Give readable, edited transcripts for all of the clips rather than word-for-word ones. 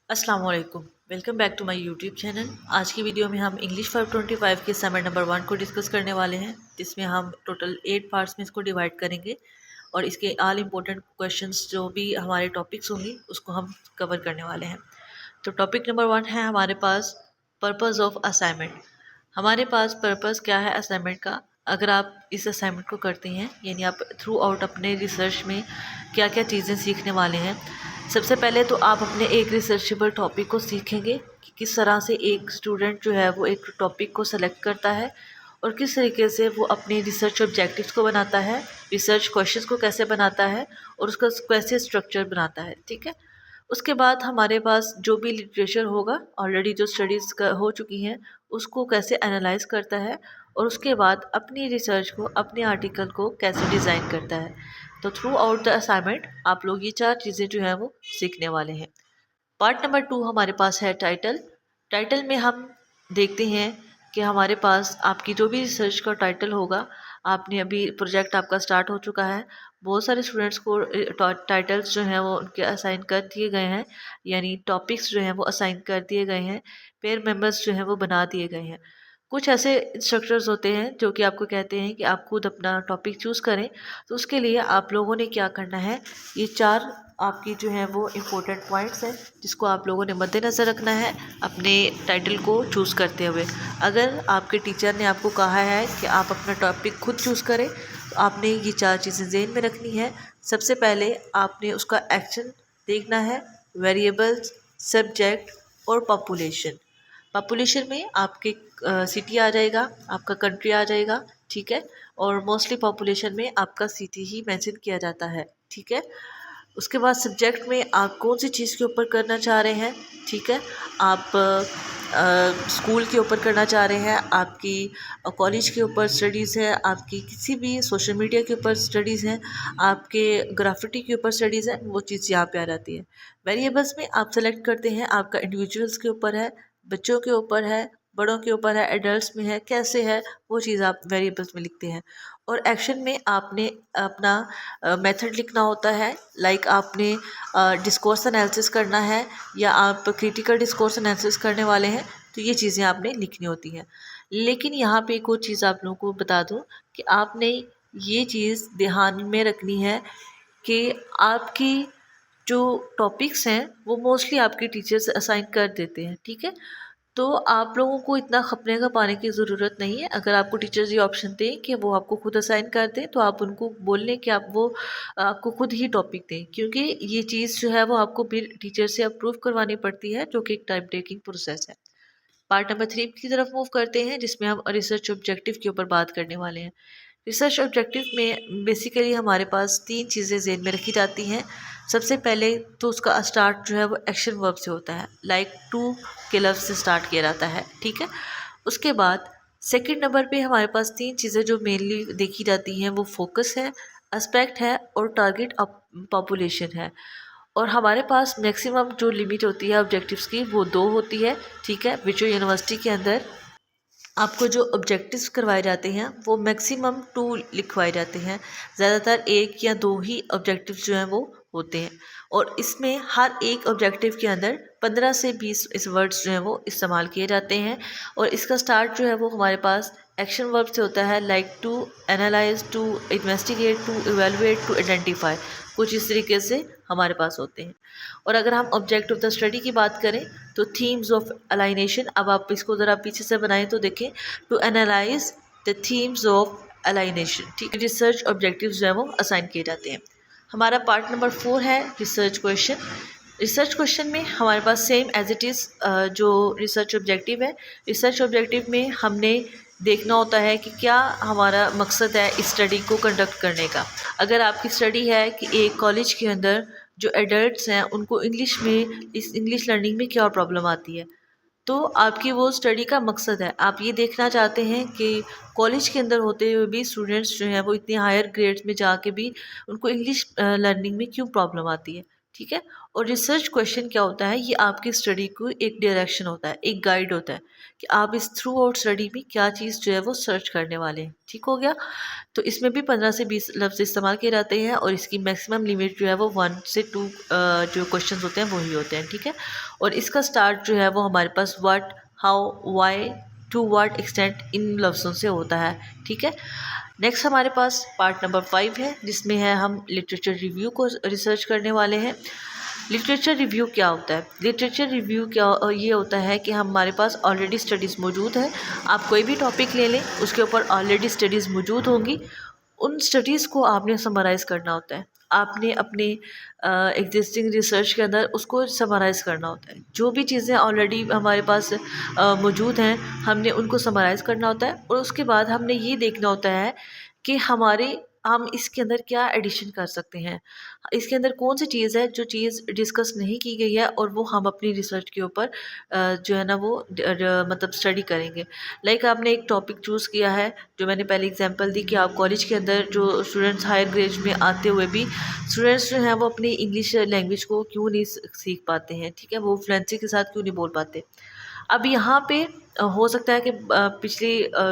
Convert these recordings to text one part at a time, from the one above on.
अस्सलाम वालेकुम। Welcome back to my YouTube channel. आज की वीडियो में हम इंग्लिश 525 के असाइनमेंट नंबर 1 को डिस्कस करने वाले हैं, जिसमें हम टोटल 8 पार्ट्स में इसको डिवाइड करेंगे और इसके ऑल इम्पोर्टेंट क्वेश्चंस जो भी हमारे टॉपिक्स होंगे उसको हम कवर करने वाले हैं। तो टॉपिक नंबर 1 है हमारे पास पर्पज़ ऑफ असाइनमेंट। हमारे पास पर्पज़ क्या है असाइनमेंट का। अगर आप इस असाइनमेंट को करते हैं यानी आप थ्रू आउट अपने रिसर्च में क्या क्या चीज़ें सीखने वाले हैं। सबसे पहले तो आप अपने एक रिसर्चेबल टॉपिक को सीखेंगे कि किस तरह से एक स्टूडेंट जो है वो एक टॉपिक को सेलेक्ट करता है और किस तरीके से वो अपने रिसर्च ऑब्जेक्टिव्स को बनाता है, रिसर्च क्वेश्चंस को कैसे बनाता है और उसका कैसे स्ट्रक्चर बनाता है। ठीक है। उसके बाद हमारे पास जो भी लिटरेचर होगा, ऑलरेडी जो स्टडीज़ हो चुकी हैं, उसको कैसे एनालाइज करता है और उसके बाद अपनी रिसर्च को, अपने आर्टिकल को कैसे डिज़ाइन करता है। तो थ्रू आउट द असाइनमेंट आप लोग ये 4 चीज़ें जो हैं वो सीखने वाले हैं। पार्ट नंबर 2 हमारे पास है टाइटल। टाइटल में हम देखते हैं कि हमारे पास आपकी जो भी रिसर्च का टाइटल होगा, आपने अभी प्रोजेक्ट आपका स्टार्ट हो चुका है, बहुत सारे स्टूडेंट्स को टाइटल्स जो हैं वो उनके असाइन कर दिए गए हैं, यानी टॉपिक्स जो हैं वो असाइन कर दिए गए हैं, पेयर मेंबर्स जो हैं वो बना दिए गए हैं। कुछ ऐसे इंस्ट्रक्टर्स होते हैं जो कि आपको कहते हैं कि आप खुद अपना टॉपिक चूज़ करें। तो उसके लिए आप लोगों ने क्या करना है, ये 4 आपकी जो है वो इम्पोर्टेंट पॉइंट्स हैं जिसको आप लोगों ने मद्देनज़र रखना है अपने टाइटल को चूज़ करते हुए। अगर आपके टीचर ने आपको कहा है कि आप अपना टॉपिक खुद चूज़ करें, तो आपने ये 4 चीज़ें ज़हन में रखनी है। सबसे पहले आपने उसका एक्शन देखना है, वेरिएबल्स, सब्जेक्ट और पॉपुलेशन। पॉपुलेशन में आपके सिटी आ जाएगा, आपका कंट्री आ जाएगा। ठीक है। और मोस्टली पॉपुलेशन में आपका सिटी ही मेंशन किया जाता है। ठीक है। उसके बाद सब्जेक्ट में आप कौन सी चीज़ के ऊपर करना चाह रहे हैं। ठीक है। आप स्कूल के ऊपर करना चाह रहे हैं, आपकी कॉलेज के ऊपर स्टडीज़ है, आपकी किसी भी सोशल मीडिया के ऊपर स्टडीज़ हैं, आपके ग्राफिटी के ऊपर स्टडीज़ है, वो चीज़ यहाँ पे आ जाती है। वेरिएबल्स में आप सेलेक्ट करते हैं, आपका इंडिविजुअल्स के ऊपर है, बच्चों के ऊपर है, बड़ों के ऊपर है, एडल्ट्स में है, कैसे है वो चीज़ आप वेरिएबल्स में लिखते हैं। और एक्शन में आपने अपना मेथड लिखना होता है। लाइक आपने डिस्कोर्स एनालिसिस करना है या आप क्रिटिकल डिस्कोर्स एनालिसिस करने वाले हैं, तो ये चीज़ें आपने लिखनी होती हैं। लेकिन यहाँ पे एक और चीज़ आप लोगों को बता दूँ कि आपने ये चीज़ ध्यान में रखनी है कि आपकी जो टॉपिक्स हैं वो मोस्टली आपके टीचर्स असाइन कर देते हैं। ठीक है। तो आप लोगों को इतना खपने का पाने की ज़रूरत नहीं है। अगर आपको टीचर्स ये ऑप्शन दें कि वो आपको खुद असाइन कर दें, तो आप उनको बोल लें कि आप वो आपको खुद ही टॉपिक दें, क्योंकि ये चीज़ जो है वो आपको फिर टीचर से अप्रूव करवानी पड़ती है, जो कि एक टाइम टेकिंग प्रोसेस है। पार्ट नंबर 3 की तरफ मूव करते हैं, जिसमें हम रिसर्च ऑब्जेक्टिव के ऊपर बात करने वाले हैं। रिसर्च ऑब्जेक्टिव में बेसिकली हमारे पास 3 चीज़ें ज़हन में रखी जाती हैं। सबसे पहले तो उसका स्टार्ट जो है वो एक्शन वर्ब से होता है, लाइक टू के लफ्ज़ से स्टार्ट किया जाता है। ठीक है। उसके बाद सेकंड नंबर पे हमारे पास 3 चीज़ें जो मेनली देखी जाती हैं, वो फोकस है, एस्पेक्ट है और टारगेट पॉपुलेशन है। और हमारे पास मैक्सिमम जो लिमिट होती है ऑब्जेक्टिव्स की, वो 2 होती है। ठीक है। विच यूनिवर्सिटी के अंदर आपको जो ऑब्जेक्टिव्स करवाए जाते हैं वो मैक्सिमम 2 लिखवाए जाते हैं। ज़्यादातर 1 या 2 ही ऑब्जेक्टिव्स जो हैं वो होते हैं। और इसमें हर एक ऑब्जेक्टिव के अंदर 15 से 20 इस वर्ड्स जो हैं वो इस्तेमाल किए जाते हैं। और इसका स्टार्ट जो है वो हमारे पास एक्शन वर्ब से होता है, like to analyse, to investigate, to evaluate, to identify. कुछ इस तरीके से हमारे पास होते हैं। और अगर हम ऑब्जेक्ट ऑफ द स्टडी की बात करें, तो थीम्स ऑफ अलाइनेशन, अब आप इसको ज़रा पीछे से बनाएं तो देखें, to analyse the themes of alienation. ठीक है। रिसर्च ऑब्जेक्टिव्स जो है वो असाइन किए जाते हैं। हमारा पार्ट नंबर 4 है रिसर्च क्वेश्चन। रिसर्च क्वेश्चन में हमारे पास सेम एज इट इज़ जो रिसर्च ऑब्जेक्टिव है, रिसर्च ऑब्जेक्टिव में हमने देखना होता है कि क्या हमारा मकसद है इस स्टडी को कंडक्ट करने का। अगर आपकी स्टडी है कि एक कॉलेज के अंदर जो एडल्ट्स हैं उनको इंग्लिश में, इस इंग्लिश लर्निंग में क्या प्रॉब्लम आती है, तो आपकी वो स्टडी का मकसद है, आप ये देखना चाहते हैं कि कॉलेज के अंदर होते हुए भी स्टूडेंट्स जो हैं वो इतने हायर ग्रेड्स में जाके भी उनको इंग्लिश लर्निंग में क्यों प्रॉब्लम आती है। ठीक है। और रिसर्च क्वेश्चन क्या होता है, ये आपकी स्टडी को एक डायरेक्शन होता है, एक गाइड होता है कि आप इस थ्रू आउट स्टडी में क्या चीज़ जो है वो सर्च करने वाले हैं। ठीक हो गया। तो इसमें भी 15 से 20 लफ्ज़ इस्तेमाल किए जाते हैं और इसकी मैक्सिमम लिमिट जो है वो 1 से 2 जो क्वेश्चन होते हैं वही होते हैं। ठीक है। और इसका स्टार्ट जो है वो हमारे पास what, how, why, to what extent इन लफ्ज़ों से होता है। ठीक है। नेक्स्ट हमारे पास पार्ट नंबर 5 है, जिसमें है हम लिटरेचर रिव्यू को रिसर्च करने वाले हैं। लिटरेचर रिव्यू क्या होता है? लिटरेचर रिव्यू क्या ये होता है कि हमारे पास ऑलरेडी स्टडीज़ मौजूद है। आप कोई भी टॉपिक ले लें, उसके ऊपर ऑलरेडी स्टडीज़ मौजूद होंगी। उन स्टडीज़ को आपने समराइज़ करना होता है। आपने अपने एग्जिस्टिंग रिसर्च के अंदर उसको समराइज़ करना होता है। जो भी चीज़ें ऑलरेडी हमारे पास मौजूद हैं, हमने उनको समराइज़ करना होता है और उसके बाद हमने ये देखना होता है कि हम इसके अंदर क्या एडिशन कर सकते हैं। इसके अंदर कौन सी चीज़ है जो चीज़ डिस्कस नहीं की गई है और वो हम अपनी रिसर्च के ऊपर जो है ना वो मतलब स्टडी करेंगे। लाइक आपने एक टॉपिक चूज़ किया है, जो मैंने पहले एग्जांपल दी कि आप कॉलेज के अंदर जो स्टूडेंट्स हायर ग्रेड में आते हुए भी स्टूडेंट्स जो हैं वो अपनी इंग्लिश लैंग्वेज को क्यों नहीं सीख पाते हैं। ठीक है। वो फ्लुएंसी के साथ क्यों नहीं बोल पाते। अब यहाँ पे हो सकता है कि पिछले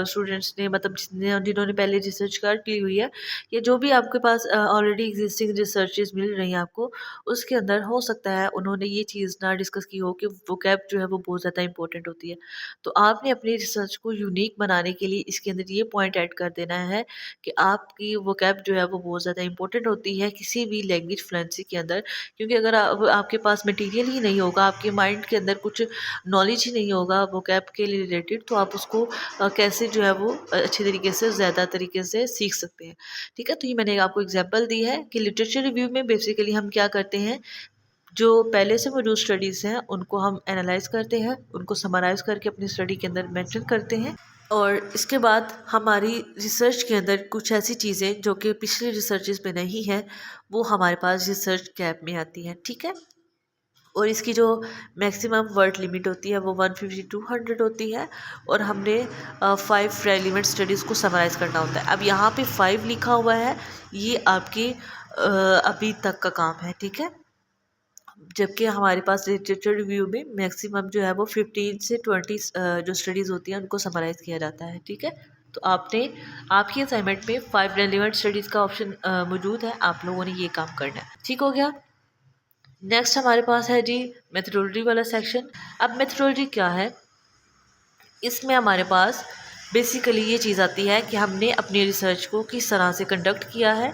स्टूडेंट्स ने मतलब जिन्होंने पहले रिसर्च कर ली हुई है, या जो भी आपके पास ऑलरेडी एग्जिस्टिंग रिसर्चेज मिल रही हैं आपको, उसके अंदर हो सकता है उन्होंने ये चीज़ ना डिस्कस की हो कि वोकैब जो है वो बहुत ज़्यादा इंपॉर्टेंट होती है। तो आपने अपनी रिसर्च को यूनिक बनाने के लिए इसके अंदर ये पॉइंट ऐड कर देना है कि आपकी वोकैब जो है वो बहुत ज़्यादा इंपॉर्टेंट होती है किसी भी लैंग्वेज फ्लुएंसी के अंदर। क्योंकि अगर आपके पास मटीरियल ही नहीं होगा, आपके माइंड के अंदर कुछ नॉलेज ही नहीं होगा वोकैब के रिलेटेड, तो आप उसको कैसे जो है वो अच्छे तरीके से ज़्यादा तरीके से सीख सकते हैं। ठीक है। तो ये मैंने आपको एग्जांपल दी है कि लिटरेचर रिव्यू में बेसिकली हम क्या करते हैं, जो पहले से मौजूद स्टडीज़ हैं उनको हम एनालाइज करते हैं, उनको समराइज़ करके अपनी स्टडी के अंदर मेंशन करते हैं और इसके बाद हमारी रिसर्च के अंदर कुछ ऐसी चीज़ें जो कि पिछली रिसर्चेज में नहीं है, वो हमारे पास रिसर्च गैप में आती हैं। ठीक है। और इसकी जो मैक्सिमम वर्ड लिमिट होती है वो 150 टू 100 होती है और हमने 5 रेलिवेंट स्टडीज़ को समराइज़ करना होता है। अब यहाँ पे 5 लिखा हुआ है, ये आपके अभी तक का काम है। ठीक है। जबकि हमारे पास लिटरेचर रिव्यू में मैक्सिमम जो है वो 15 से 20 जो स्टडीज़ होती हैं उनको समराइज़ किया जाता है। ठीक है। तो आपकी असाइनमेंट में 5 रेलिवेंट स्टडीज़ का ऑप्शन मौजूद है, आप लोगों ने ये काम करना है। ठीक हो गया। नेक्स्ट हमारे पास है जी मेथोडोलॉजी वाला सेक्शन। अब मेथोडोलॉजी क्या है, इसमें हमारे पास बेसिकली ये चीज़ आती है कि हमने अपनी रिसर्च को किस तरह से कंडक्ट किया है,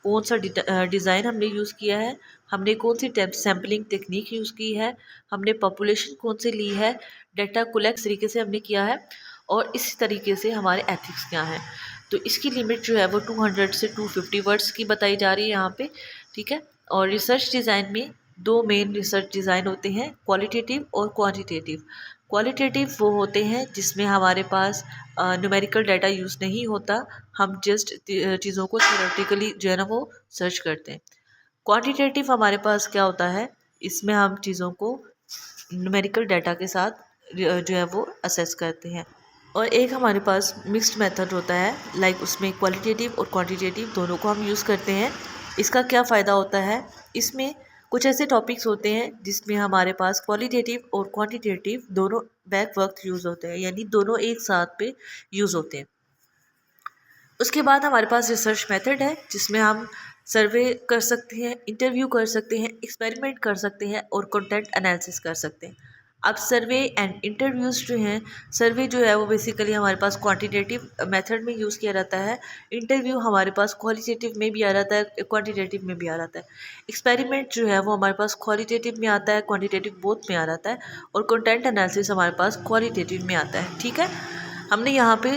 कौन सा डिज़ाइन हमने यूज़ किया है, हमने कौन सी सैम्पलिंग टेक्निक यूज़ की है, हमने पॉपुलेशन कौन सी ली है, डाटा कलेक्ट तरीके से हमने किया है और इसी तरीके से हमारे एथिक्स क्या हैं। तो इसकी लिमिट जो है वो 200 से 250 वर्ड्स की बताई जा रही है यहाँ पे। ठीक है। और रिसर्च डिज़ाइन में 2 मेन रिसर्च डिज़ाइन होते हैं, क्वालिटेटिव और क्वांटिटेटिव। क्वालिटेटिव वो होते हैं जिसमें हमारे पास न्यूमेरिकल डाटा यूज़ नहीं होता, हम जस्ट चीज़ों को थ्योरेटिकली जो है ना वो सर्च करते हैं। क्वांटिटेटिव हमारे पास क्या होता है, इसमें हम चीज़ों को न्यूमेरिकल डाटा के साथ जो है वो असेस करते हैं। और एक हमारे पास मिक्स्ड मेथड होता है, लाइक उसमें क्वालिटेटिव और क्वांटिटेटिव दोनों को हम यूज़ करते हैं। इसका क्या फ़ायदा होता है, इसमें कुछ ऐसे टॉपिक्स होते हैं जिसमें हमारे पास क्वालिटेटिव और क्वांटिटेटिव दोनों बैक वक्त यूज़ होते हैं, यानी दोनों एक साथ पे यूज़ होते हैं। उसके बाद हमारे पास रिसर्च मेथड है जिसमें हम सर्वे कर सकते हैं, इंटरव्यू कर सकते हैं, एक्सपेरिमेंट कर सकते हैं और कंटेंट एनालिसिस कर सकते हैं। अब सर्वे एंड इंटरव्यूज़ जो हैं, सर्वे जो है वो बेसिकली हमारे पास क्वांटिटेटिव मेथड में यूज़ किया जाता है, इंटरव्यू हमारे पास क्वालिटेटिव में भी आ जाता है, क्वांटिटेटिव में भी आ जाता है। एक्सपेरिमेंट जो है वो हमारे पास क्वालिटेटिव में आता है, क्वांटिटेटिव बोथ में आ जाता है और कंटेंट एनालिसिस हमारे पास क्वालिटेटिव में आता है। ठीक है। हमने यहाँ पे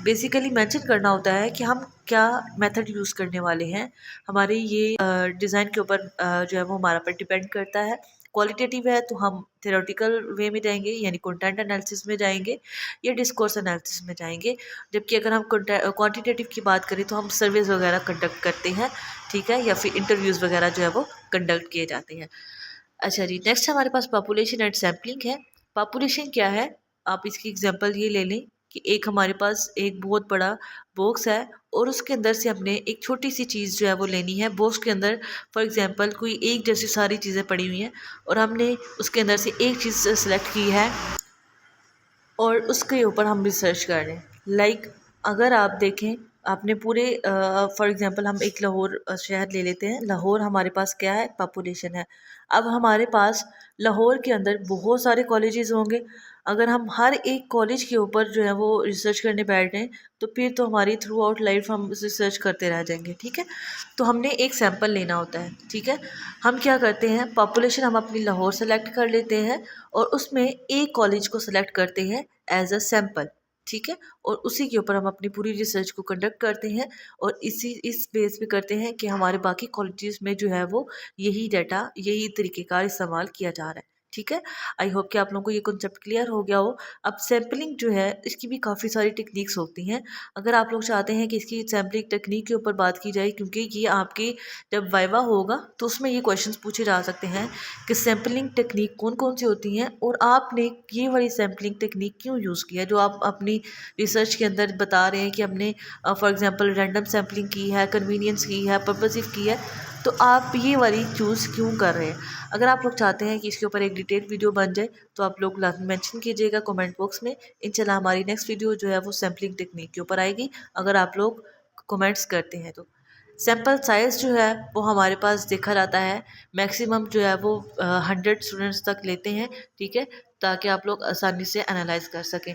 बेसिकली मेंशन करना होता है कि हम क्या मेथड यूज़ करने वाले हैं, हमारे ये डिज़ाइन के ऊपर जो है वो हमारा पर डिपेंड करता है। क्वालिटेटिव है तो हम थ्योरेटिकल वे में जाएंगे, यानी कंटेंट एनालिसिस में जाएंगे या डिस्कोर्स एनालिसिस में जाएंगे। जबकि अगर हम क्वांटिटेटिव की बात करें तो हम सर्वेज वगैरह कंडक्ट करते हैं। ठीक है। या फिर इंटरव्यूज़ वगैरह जो है वो कंडक्ट किए जाते हैं। अच्छा जी, नेक्स्ट हमारे पास पॉपुलेशन एंड सैम्पलिंग है। पॉपुलेशन क्या है, आप इसकी एग्जांपल ये ले लें कि एक हमारे पास एक बहुत बड़ा बॉक्स है और उसके अंदर से हमने एक छोटी सी चीज़ जो है वो लेनी है। बॉक्स के अंदर फॉर एग्जांपल कोई एक जैसी सारी चीज़ें पड़ी हुई हैं और हमने उसके अंदर से एक चीज़ सेलेक्ट की है और उसके ऊपर हम रिसर्च कर रहे हैं। लाइक अगर आप देखें, आपने पूरे फॉर एग्जांपल हम एक लाहौर शहर ले लेते हैं। लाहौर हमारे पास क्या है, पॉपुलेशन है। अब हमारे पास लाहौर के अंदर बहुत सारे कॉलेजेस होंगे। अगर हम हर एक कॉलेज के ऊपर जो है वो रिसर्च करने बैठ जाएं तो फिर तो हमारी थ्रू आउट लाइफ हम रिसर्च करते रह जाएंगे। ठीक है, तो हमने एक सैंपल लेना होता है। ठीक है, हम क्या करते हैं, पॉपुलेशन हम अपनी लाहौर सेलेक्ट कर लेते हैं और उसमें एक कॉलेज को सिलेक्ट करते हैं एज अ सैंपल। ठीक है, और उसी के ऊपर हम अपनी पूरी रिसर्च को कंडक्ट करते हैं और इस बेस पे करते हैं कि हमारे बाकी कॉलेजेस में जो है वो यही डाटा, यही तरीक़ेकार इस्तेमाल किया जा रहा है। ठीक है, आई होप कि आप लोगों को ये कॉन्सेप्ट क्लियर हो गया हो। अब सैम्पलिंग जो है इसकी भी काफ़ी सारी टेक्निक्स होती हैं। अगर आप लोग चाहते हैं कि इसकी सैम्पलिंग टेक्निक के ऊपर बात की जाए, क्योंकि ये आपके जब वाइवा होगा तो उसमें ये क्वेश्चंस पूछे जा सकते हैं कि सैम्पलिंग टेक्निक कौन कौन सी होती हैं और आपने ये वाली सैम्पलिंग टेक्निक क्यों यूज़ की है। जो आप अपनी रिसर्च के अंदर बता रहे हैं कि हमने फॉर एग्जांपल रैंडम सैम्पलिंग की है, कन्वीनियंस की है, पर्पसिव की है, तो आप ये वाली चूज़ क्यों कर रहे हैं। अगर आप लोग चाहते हैं कि इसके ऊपर एक डिटेल वीडियो बन जाए तो आप लोग लाजमी मेंशन कीजिएगा कमेंट बॉक्स में। इंशाल्लाह हमारी नेक्स्ट वीडियो जो है वो सैम्पलिंग टेक्निक के ऊपर आएगी, अगर आप लोग कमेंट्स करते हैं तो। सैम्पल साइज़ जो है वो हमारे पास देखा जाता है, मैक्सिमम जो है वो 100 स्टूडेंट्स तक लेते हैं। ठीक है, ताकि आप लोग आसानी से एनालाइज कर सकें।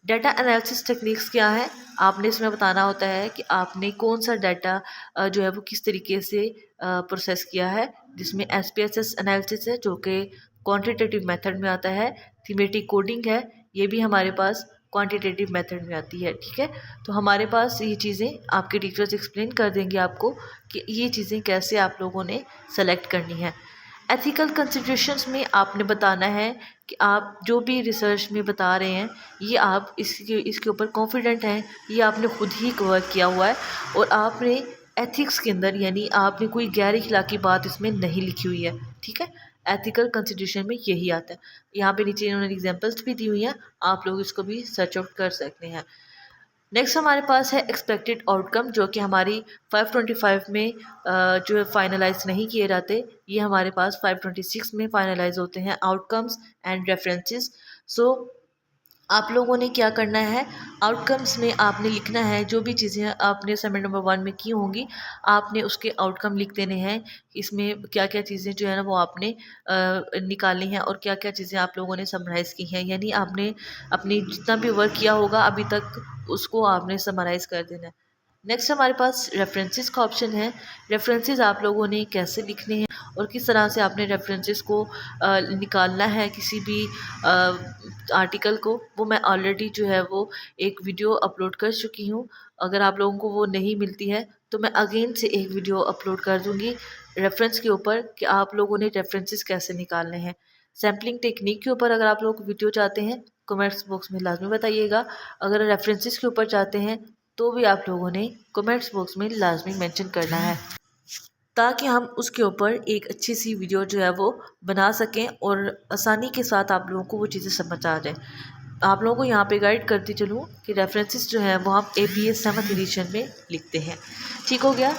डाटा एनालिसिस टेक्निक्स क्या है, आपने इसमें बताना होता है कि आपने कौन सा डाटा जो है वो किस तरीके से प्रोसेस किया है, जिसमें SPSS एनालिसिस है जो कि क्वांटिटेटिव मेथड में आता है। थीमेटिक कोडिंग है, ये भी हमारे पास क्वांटिटेटिव मेथड में आती है। ठीक है, तो हमारे पास ये चीज़ें आपके टीचर्स एक्सप्लेन कर देंगे आपको कि ये चीज़ें कैसे आप लोगों ने सेलेक्ट करनी है। एथिकल कंसिडरेशंस में आपने बताना है कि आप जो भी रिसर्च में बता रहे हैं ये आप इसके ऊपर कॉन्फिडेंट हैं, ये आपने खुद ही वर्क किया हुआ है और आपने एथिक्स के अंदर यानी आपने कोई गैर इखलाकी बात इसमें नहीं लिखी हुई है। ठीक है, एथिकल कंसिडरेशन में यही आता है। यहाँ पे नीचे इन्होंने एग्जांपल्स भी दी हुई हैं, आप लोग इसको भी सर्च आउट कर सकते हैं। नेक्स्ट हमारे पास है एक्सपेक्टेड आउटकम, जो कि हमारी 525 में जो है फाइनलाइज नहीं किए जाते, ये हमारे पास 526 में फाइनलाइज होते हैं आउटकम्स एंड रेफरेंसेस। सो आप लोगों ने क्या करना है, आउटकम्स में आपने लिखना है जो भी चीज़ें आपने असाइनमेंट नंबर 1 में की होंगी, आपने उसके आउटकम लिख देने हैं। इसमें क्या क्या चीज़ें जो है ना वो आपने निकालनी है और क्या क्या चीज़ें आप लोगों ने समराइज़ की हैं, यानी आपने अपनी जितना भी वर्क किया होगा अभी तक उसको आपने समराइज़ कर देना है। नेक्स्ट हमारे पास रेफरेंसेस का ऑप्शन है। रेफरेंसेस आप लोगों ने कैसे लिखने हैं और किस तरह से आपने रेफरेंसेस को निकालना है किसी भी आर्टिकल को, वो मैं ऑलरेडी जो है वो एक वीडियो अपलोड कर चुकी हूँ। अगर आप लोगों को वो नहीं मिलती है तो मैं अगेन से एक वीडियो अपलोड कर दूँगी रेफरेंस के ऊपर कि आप लोगों ने रेफरेंसेस कैसे निकालने हैं। सैम्पलिंग टेक्निक के ऊपर अगर आप लोग वीडियो चाहते हैं कमेंट्स बॉक्स में लाजमी बताइएगा। अगर रेफरेंसेस के ऊपर चाहते हैं तो भी आप लोगों ने कमेंट्स बॉक्स में लाजमी मेंशन करना है, ताकि हम उसके ऊपर एक अच्छी सी वीडियो जो है वो बना सकें और आसानी के साथ आप लोगों को वो चीज़ें समझ आ जाए। आप लोगों को यहाँ पे गाइड करती चलूँ कि रेफरेंसेस जो है वो हम APS 7th एडिशन में लिखते हैं। ठीक हो गया,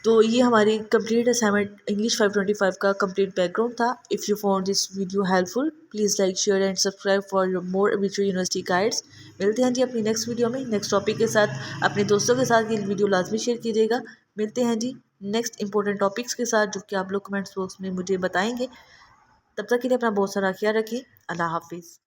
तो ये हमारी कंप्लीट असाइनमेंट इंग्लिश 525 का कंप्लीट बैकग्राउंड था। If you found this video helpful please like share and subscribe for more विचुअल यूनिवर्सिटी गाइड्स। मिलते हैं जी अपनी नेक्स्ट वीडियो में नेक्स्ट टॉपिक के साथ। अपने दोस्तों के साथ ये वीडियो लाजमी शेयर कीजिएगा। मिलते हैं जी नेक्स्ट इंपॉर्टेंट टॉपिक्स के साथ जो कि आप लोग कमेंट्स बॉक्स में मुझे बताएंगे। तब तक के लिए अपना बहुत सारा ख्याल रखें। अल्लाह हाफिज़।